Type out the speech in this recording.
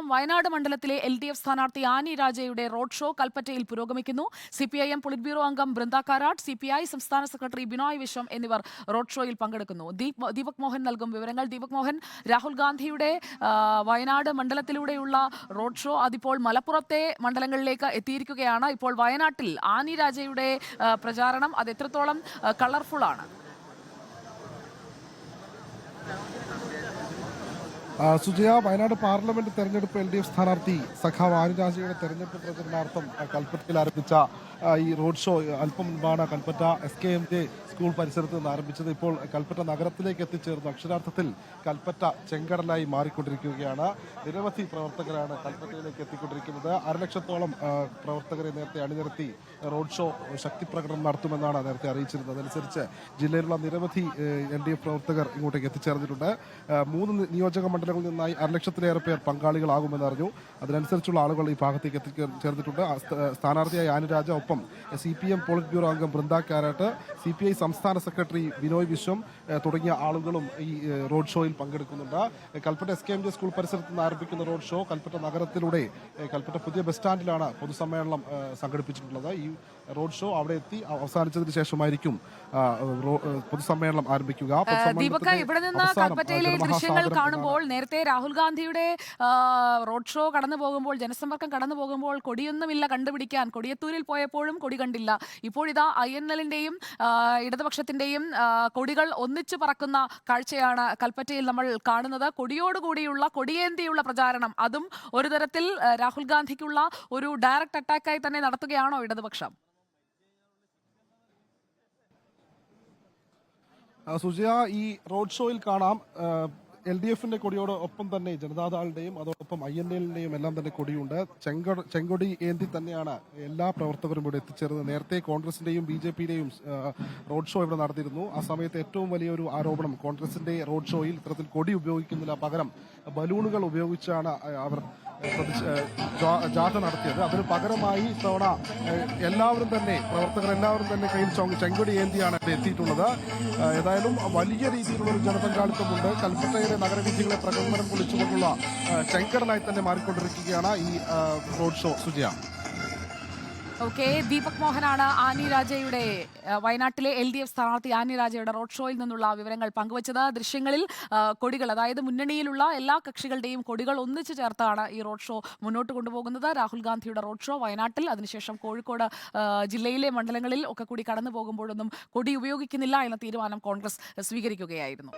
നോക്കാം. വയനാട് മണ്ഡലത്തിലെ LDF സ്ഥാനാർത്ഥി ആനി രാജയുടെ റോഡ് ഷോ കൽപ്പറ്റയിൽ പുരോഗമിക്കുന്നു. CPIM പൊളിറ്റ് ബ്യൂറോ അംഗം ബൃന്ദ കാരാട്ട്, CPI സംസ്ഥാന സെക്രട്ടറി ബിനോയ് വിശ്വം എന്നിവർ റോഡ് ഷോയിൽ പങ്കെടുക്കുന്നു. ദീപക് മോഹൻ നൽകും വിവരങ്ങൾ. ദീപക് മോഹൻ, രാഹുൽ ഗാന്ധിയുടെ വയനാട് മണ്ഡലത്തിലൂടെയുള്ള റോഡ് ഷോ അതിപ്പോൾ മലപ്പുറത്തെ മണ്ഡലങ്ങളിലേക്ക് എത്തിയിരിക്കുകയാണ്. ഇപ്പോൾ വയനാട്ടിൽ ആനി രാജയുടെ പ്രചാരണം അത് എത്രത്തോളം കളർഫുൾ ആണ്? സുജയ, വയനാട് പാർലമെന്റ് തെരഞ്ഞെടുപ്പ് LDF സ്ഥാനാർത്ഥി സഖാവ് ആനി രാജയുടെ തെരഞ്ഞെടുപ്പ് പ്രചരണാർത്ഥം കൽപ്പറ്റയിൽ ആരംഭിച്ച ഈ റോഡ് ഷോ അല്പം മുൻപാണ് കൽപ്പറ്റ SKMJ സ്കൂൾ പരിസരത്ത് നിന്ന് ആരംഭിച്ചത്. ഇപ്പോൾ കൽപ്പറ്റ നഗരത്തിലേക്ക് എത്തിച്ചേർന്നു. അക്ഷരാർത്ഥത്തിൽ കൽപ്പറ്റ ചെങ്കടലായി മാറിക്കൊണ്ടിരിക്കുകയാണ്. നിരവധി പ്രവർത്തകരാണ് കൽപ്പറ്റയിലേക്ക് എത്തിക്കൊണ്ടിരിക്കുന്നത്. 1,00,000-ഓളം പ്രവർത്തകരെ നേരത്തെ അണിനിരത്തി റോഡ് ഷോ ശക്തിപ്രകടനം നടത്തുമെന്നാണ് നേരത്തെ അറിയിച്ചിരുന്നത്. അതനുസരിച്ച് ജില്ലയിലുള്ള നിരവധി LDF പ്രവർത്തകർ ഇങ്ങോട്ടേക്ക് എത്തിച്ചേർന്നിട്ടുണ്ട്. 3 നിയോജക മണ്ഡലങ്ങളിൽ നിന്നായി 1,00,000-ലേറെ പേർ പങ്കാളികളാകുമെന്ന് അറിഞ്ഞു. അതിനനുസരിച്ചുള്ള ആളുകൾ ഈ ഭാഗത്തേക്ക് എത്തിച്ചേർന്നിട്ടുണ്ട്. സ്ഥാനാർത്ഥിയായ ആനി രാജ, ഒപ്പം CPM പൊളിറ്റ് ബ്യൂറോ അംഗം ബൃന്ദ കാരാട്ട്, CPI സംസ്ഥാന സെക്രട്ടറി ബിനോയ് വിശ്വം തുടങ്ങിയ ആളുകളും ഈ റോഡ് ഷോയിൽ പങ്കെടുക്കുന്നുണ്ട്. കൽപ്പറ്റ SKMJ സ്കൂൾ പരിസരത്ത് നിന്ന് ആരംഭിക്കുന്ന റോഡ് ഷോ കൽപ്പറ്റ നഗരത്തിലൂടെ കൽപ്പറ്റ പുതിയ ബസ് സ്റ്റാൻഡിലാണ് പൊതുസമ്മേളനം സംഘടിപ്പിച്ചിട്ടുള്ളത്. ഈ റോഡ് ഷോ അവിടെ എത്തി അവസാനിച്ചതിന് ശേഷമായിരിക്കും പൊതുസമ്മേളനം ആരംഭിക്കുക. ദീപക, ഇവിടെ നിന്ന് കൽപ്പറ്റയിലെ ദൃശ്യങ്ങൾ കാണുമ്പോൾ നേരത്തെ രാഹുൽ ഗാന്ധിയുടെ റോഡ് ഷോ കടന്നു പോകുമ്പോൾ, ജനസമ്പർക്കം കടന്നു പോകുമ്പോൾ കൊടിയൊന്നുമില്ല കണ്ടുപിടിക്കാൻ. കൊടിയത്തൂരിൽ പോയപ്പോഴും കൊടി കണ്ടില്ല. ഇപ്പോഴിതാ INL-ന്റെയും ഇടതുപക്ഷത്തിന്റെയും കൊടികൾ ഒന്നിച്ചു പറക്കുന്ന കാഴ്ചയാണ് കൽപ്പറ്റയിൽ നമ്മൾ കാണുന്നത്. കൊടിയോടുകൂടിയുള്ള, കൊടിയേന്തിയുള്ള പ്രചാരണം, അതും ഒരു തരത്തിൽ രാഹുൽ ഗാന്ധിക്കുള്ള ഒരു ഡയറക്റ്റ് അറ്റാക്കായി തന്നെ നടത്തുകയാണോ ഇടതുപക്ഷം? സുജയ, ഈ റോഡ് ഷോയിൽ കാണാം LDF-ന്റെ കൊടിയോട് ഒപ്പം തന്നെ ജനതാദളിന്റെയും അതോടൊപ്പം INL-ന്റെയും എല്ലാം തന്നെ കൊടിയുണ്ട്. ചെങ്കൊടി ഏന്തി തന്നെയാണ് എല്ലാ പ്രവർത്തകരും ഇവിടെ എത്തിച്ചേർന്നത്. നേരത്തെ കോൺഗ്രസിന്റെയും BJP-യുടെയും റോഡ് ഷോ ഇവിടെ നടത്തിയിരുന്നു. ആ സമയത്ത് ഏറ്റവും വലിയൊരു ആരോപണം കോൺഗ്രസിന്റെ റോഡ് ഷോയിൽ ഇത്തരത്തിൽ കൊടി ഉപയോഗിക്കുന്നില്ല, പകരം ബലൂണുകൾ ഉപയോഗിച്ചാണ് അവർ ജാഥ നടത്തിയത്. അതിന് പകരമായി ഇത്തവണ പ്രവർത്തകരെല്ലാവരും തന്നെ കയ്യിൽ ചെങ്കൊടി ഏന്തിയാണ് ഇവിടെ എത്തിയിട്ടുള്ളത്. ഏതായാലും വലിയ രീതിയിലുള്ള ഒരു ജനപങ്കാളിത്തമുണ്ട്. കൽപ്പറ്റയുടെ നഗരവീഥികളെ പ്രകമ്പനം കൊള്ളിച്ചുകൊണ്ടുള്ള ചെങ്കടലായി തന്നെ മാറിക്കൊണ്ടിരിക്കുകയാണ് ഈ road show. Sujaya, okay, Deepak മോഹനാണ് ആനി രാജയുടെ, വയനാട്ടിലെ LDF സ്ഥാനാർത്ഥി ആനി രാജയുടെ റോഡ് ഷോയിൽ നിന്നുള്ള വിവരങ്ങൾ പങ്കുവച്ചത്. ദൃശ്യങ്ങളിൽ കൊടികൾ, അതായത് മുന്നണിയിലുള്ള എല്ലാ കക്ഷികളുടെയും കൊടികൾ ഒന്നിച്ചു ചേർത്താണ് ഈ റോഡ് ഷോ മുന്നോട്ട് കൊണ്ടുപോകുന്നത്. രാഹുൽ ഗാന്ധിയുടെ റോഡ് ഷോ വയനാട്ടിൽ, അതിനുശേഷം കോഴിക്കോട് ജില്ലയിലെ മണ്ഡലങ്ങളിൽ ഒക്കെ കൂടി കടന്നു പോകുമ്പോഴൊന്നും കൊടി ഉപയോഗിക്കുന്നില്ല എന്ന തീരുമാനം കോൺഗ്രസ് സ്വീകരിക്കുകയായിരുന്നു.